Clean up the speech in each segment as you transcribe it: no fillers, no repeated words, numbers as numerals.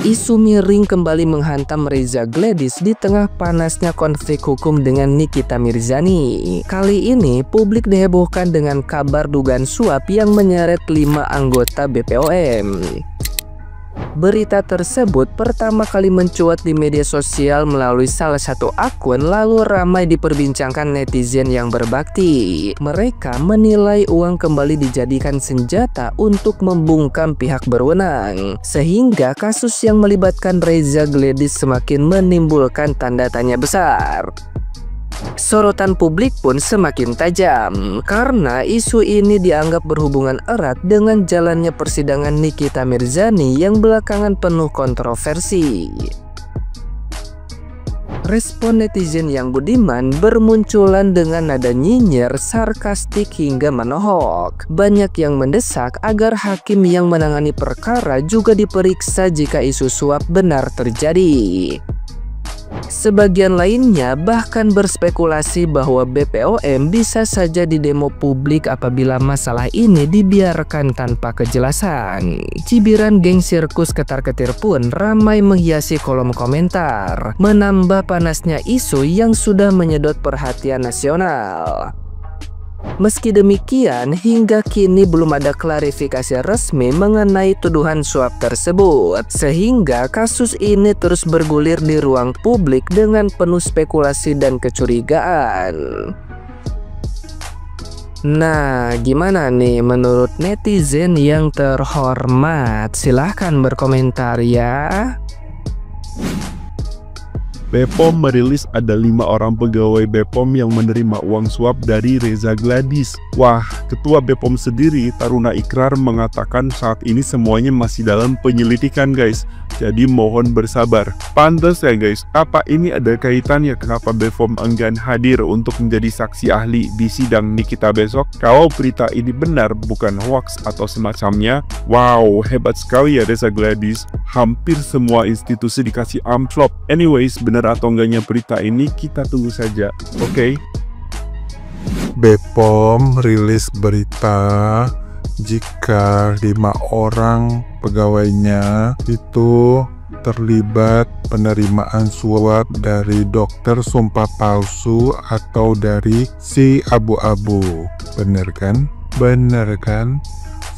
Isu miring kembali menghantam Reza Gladys di tengah panasnya konflik hukum dengan Nikita Mirzani. Kali ini publik dihebohkan dengan kabar dugaan suap yang menyeret 5 anggota BPOM. Berita tersebut pertama kali mencuat di media sosial melalui salah satu akun, lalu ramai diperbincangkan netizen yang berbakti. Mereka menilai uang kembali dijadikan senjata untuk membungkam pihak berwenang, sehingga kasus yang melibatkan Reza Gladys semakin menimbulkan tanda tanya besar. Sorotan publik pun semakin tajam karena isu ini dianggap berhubungan erat dengan jalannya persidangan Nikita Mirzani yang belakangan penuh kontroversi. Respon netizen yang budiman bermunculan dengan nada nyinyir, sarkastik hingga menohok. Banyak yang mendesak agar hakim yang menangani perkara juga diperiksa jika isu suap benar terjadi. Sebagian lainnya bahkan berspekulasi bahwa BPOM bisa saja didemo publik apabila masalah ini dibiarkan tanpa kejelasan. Cibiran geng sirkus ketar-ketir pun ramai menghiasi kolom komentar, menambah panasnya isu yang sudah menyedot perhatian nasional. Meski demikian, hingga kini belum ada klarifikasi resmi mengenai tuduhan suap tersebut, sehingga kasus ini terus bergulir di ruang publik dengan penuh spekulasi dan kecurigaan. Nah, gimana nih menurut netizen yang terhormat? Silahkan berkomentar ya. BPOM merilis ada 5 orang pegawai BPOM yang menerima uang suap dari Reza Gladys. Wah, Ketua BPOM sendiri, Taruna Ikrar, mengatakan saat ini semuanya masih dalam penyelidikan guys. Jadi mohon bersabar. Pantas ya guys, apa ini ada kaitannya kenapa BPOM enggan hadir untuk menjadi saksi ahli di sidang Nikita besok? Kalau berita ini benar, bukan hoax atau semacamnya, wow, hebat sekali ya Reza Gladys. Hampir semua institusi dikasih amplop. Anyways, benar atau enggaknya berita ini kita tunggu saja, oke? BPOM rilis berita jika 5 orang pegawainya itu terlibat penerimaan suap dari dokter sumpah palsu atau dari si abu-abu. Bener kan? Bener kan?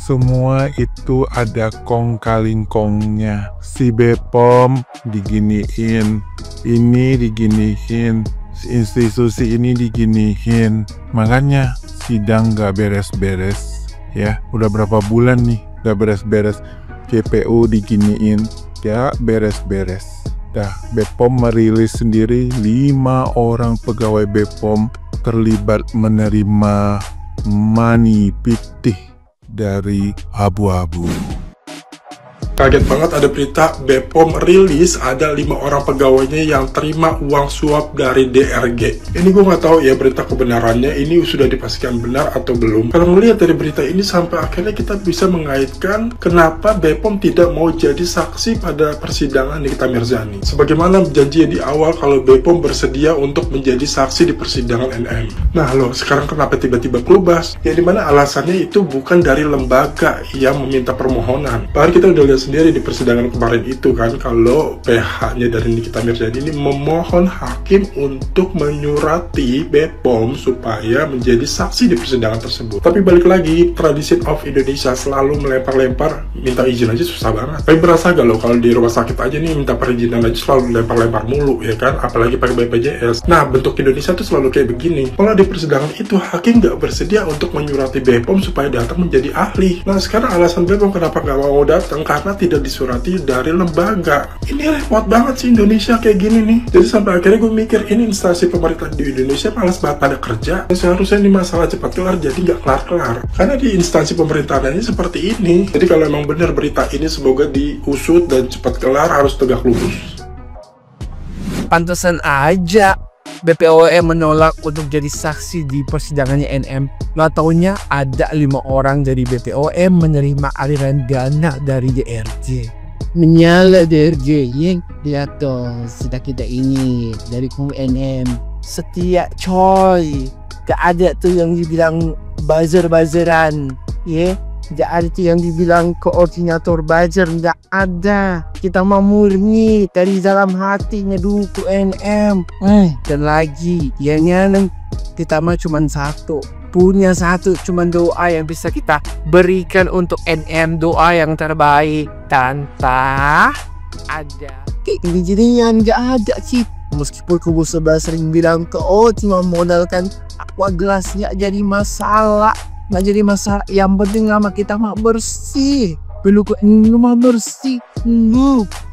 Semua itu ada kong kaling kongnya. Si BPOM diginiin, ini diginiin, institusi ini diginiin. Makanya sidang gak beres-beres ya. Udah berapa bulan nih gak beres-beres. JPU diginiin, gak beres-beres. Dah, BPOM merilis sendiri 5 orang pegawai BPOM terlibat menerima money putih dari abu-abu. Kaget banget ada berita BPOM rilis ada 5 orang pegawainya yang terima uang suap dari DRG. Ini gue nggak tahu ya berita kebenarannya ini sudah dipastikan benar atau belum. Kalau melihat dari berita ini sampai akhirnya kita bisa mengaitkan kenapa BPOM tidak mau jadi saksi pada persidangan Nikita Mirzani. Sebagaimana janji di awal kalau BPOM bersedia untuk menjadi saksi di persidangan NM. Nah loh, sekarang kenapa tiba-tiba berubah? Ya dimana alasannya itu bukan dari lembaga yang meminta permohonan. Bahkan kita udah lihat sendiri di persidangan kemarin itu kan, kalau PH-nya dari Nikita Mirzani ini memohon hakim untuk menyurati BPOM supaya menjadi saksi di persidangan tersebut. Tapi balik lagi, tradisi of Indonesia selalu melempar-lempar, minta izin aja susah banget. Tapi berasa gak loh kalau di rumah sakit aja nih minta perizinan aja selalu lempar-lempar mulu ya kan, apalagi pakai BPJS. Nah bentuk Indonesia tuh selalu kayak begini. Kalau di persidangan itu hakim gak bersedia untuk menyurati BPOM supaya datang menjadi ahli. Nah sekarang alasan BPOM kenapa gak mau datang karena tidak disurati dari lembaga. Ini repot banget sih Indonesia kayak gini nih. Jadi sampai akhirnya gue mikir ini instansi pemerintah di Indonesia malas banget pada kerja. Seharusnya ini masalah cepat kelar jadi nggak kelar-kelar. Karena di instansi pemerintahan ini seperti ini. Jadi kalau emang benar berita ini semoga diusut dan cepat kelar, harus tegak lurus. Pantesan aja BPOM menolak untuk jadi saksi di persidangannya NM. Nggak taunya ada 5 orang dari BPOM menerima aliran dana dari DRJ. Menyala DRJ yang lihat dong, sudah kita ini dari kubu NM setia coy. Gak ada tuh yang dibilang buzzer-buzzeran ya. Tidak ada tuh yang dibilang koordinator buzzer, nggak ada. Kita mau murni dari dalam hatinya dulu ke NM. Dan lagi, kita mah cuma satu. Punya satu, cuma doa yang bisa kita berikan untuk NM, doa yang terbaik. Tanpa ada ini jadinya nggak ada sih. Meskipun kubu sebelah sering bilang cuma modalkan aqua gelas, nggak jadi masalah. Nggak jadi masalah, yang penting nama kita mah bersih. Belum ke rumah bersih.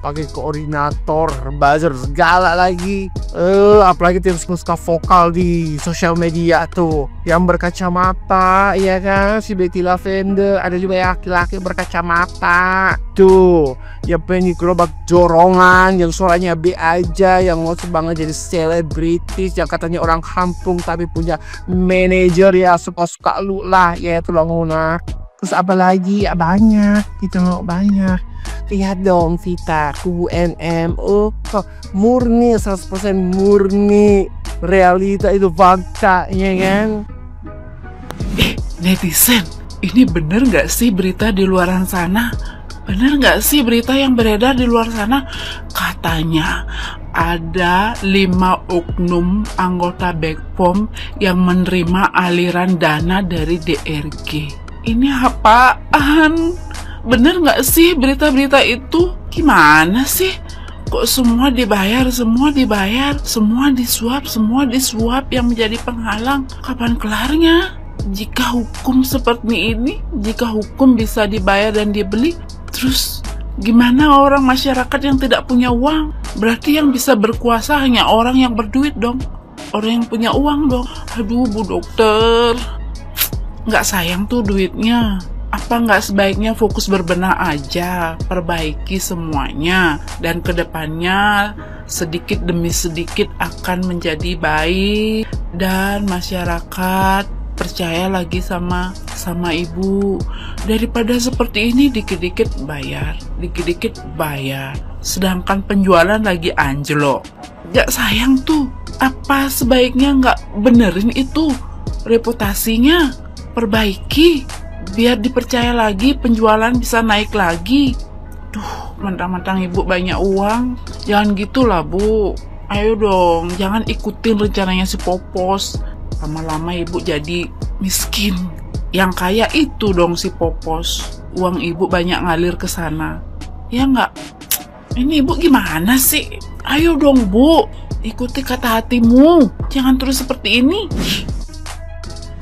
Pakai koordinator buzzer segala lagi. Apalagi tim muska vokal di sosial media tuh yang berkacamata, ya kan, si Betty Lavender. Ada juga laki-laki berkacamata tuh yang pengen gerobak dorongan, yang suaranya B aja, yang mau banget jadi selebritis, yang katanya orang kampung tapi punya manajer, ya suka-suka lu lah, ya itu Longuna. Terus apa lagi? Ya banyak, kita mau banyak. Lihat dong Vita, kubu NM, kok murni, 100% murni. Realita itu fakta, ya kan? Netizen, ini bener gak sih berita di luar sana? Bener gak sih berita yang beredar di luar sana? Katanya ada 5 oknum anggota BPOM yang menerima aliran dana dari DRG. Ini apaan? Bener gak sih berita-berita itu? Gimana sih? Kok semua dibayar, semua disuap yang menjadi penghalang? Kapan kelarnya? Jika hukum seperti ini, jika hukum bisa dibayar dan dibeli, terus gimana orang masyarakat yang tidak punya uang? Berarti yang bisa berkuasa hanya orang yang berduit dong, orang yang punya uang dong. Aduh Bu Dokter, nggak sayang tuh duitnya. Apa nggak sebaiknya fokus berbenah aja, perbaiki semuanya, dan kedepannya sedikit demi sedikit akan menjadi baik dan masyarakat percaya lagi sama ibu. Daripada seperti ini dikit-dikit bayar, sedangkan penjualan lagi anjlok. Nggak sayang tuh. Apa sebaiknya nggak benerin itu reputasinya, perbaiki biar dipercaya lagi, penjualan bisa naik lagi. Duh, mentang-mentang ibu banyak uang, jangan gitulah Bu. Ayo dong, jangan ikutin rencananya si Popos. Lama-lama ibu jadi miskin. Yang kaya itu dong si Popos. Uang ibu banyak ngalir ke sana. Ya nggak? Ini ibu gimana sih? Ayo dong Bu, ikuti kata hatimu. Jangan terus seperti ini.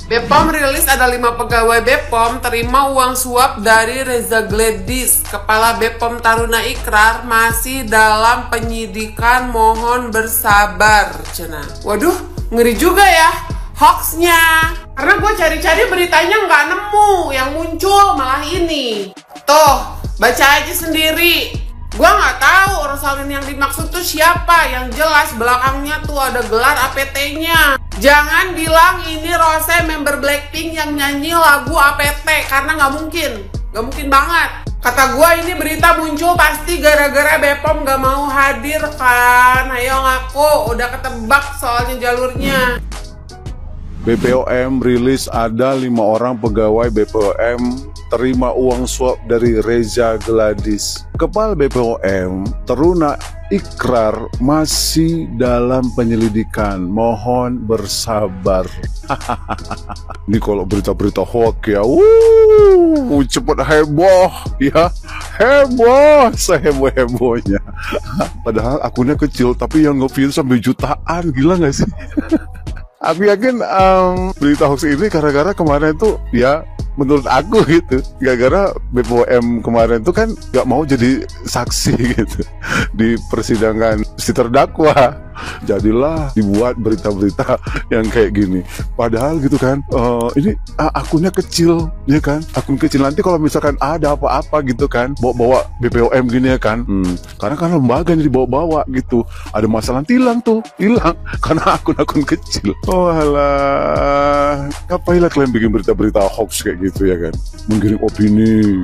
BPOM rilis ada 5 pegawai BPOM terima uang suap dari Reza Gladys. Kepala BPOM Taruna Ikrar masih dalam penyidikan, mohon bersabar. Cina. Waduh, ngeri juga ya hoaxnya. Karena gue cari-cari beritanya nggak nemu, yang muncul malah ini. Tuh, baca aja sendiri. Gue nggak tahu Rosalin yang dimaksud tuh siapa. Yang jelas belakangnya tuh ada gelar APT-nya. Jangan bilang ini Rose member Blackpink yang nyanyi lagu APT, karena nggak mungkin banget. Kata gue ini berita muncul pasti gara-gara BPOM nggak mau hadir kan. Ayo ngaku, udah ketebak soalnya jalurnya. BPOM rilis ada 5 orang pegawai BPOM terima uang suap dari Reza Gladys. Kepala BPOM Taruna Ikrar masih dalam penyelidikan, mohon bersabar. Ini kalau berita-berita hoax ya, cepet heboh ya, heboh, seheboh-hebohnya. Padahal akunnya kecil tapi yang nge-view sampai jutaan, gila nggak sih? Aku yakin berita hoax ini gara-gara kemarin tuh ya, menurut aku gitu, gara-gara BPOM kemarin tuh kan gak mau jadi saksi gitu di persidangan si terdakwa. Jadilah dibuat berita-berita yang kayak gini. Padahal gitu kan, ini akunnya kecil, ya kan? Akun kecil, nanti kalau misalkan ada apa-apa gitu kan, bawa BPOM gini ya kan, karena kan lembaga yang dibawa-bawa gitu, ada masalah hilang karena akun-akun kecil. Oh alah, ngapailah kalian bikin berita-berita hoax kayak gitu ya kan, menggiring opini.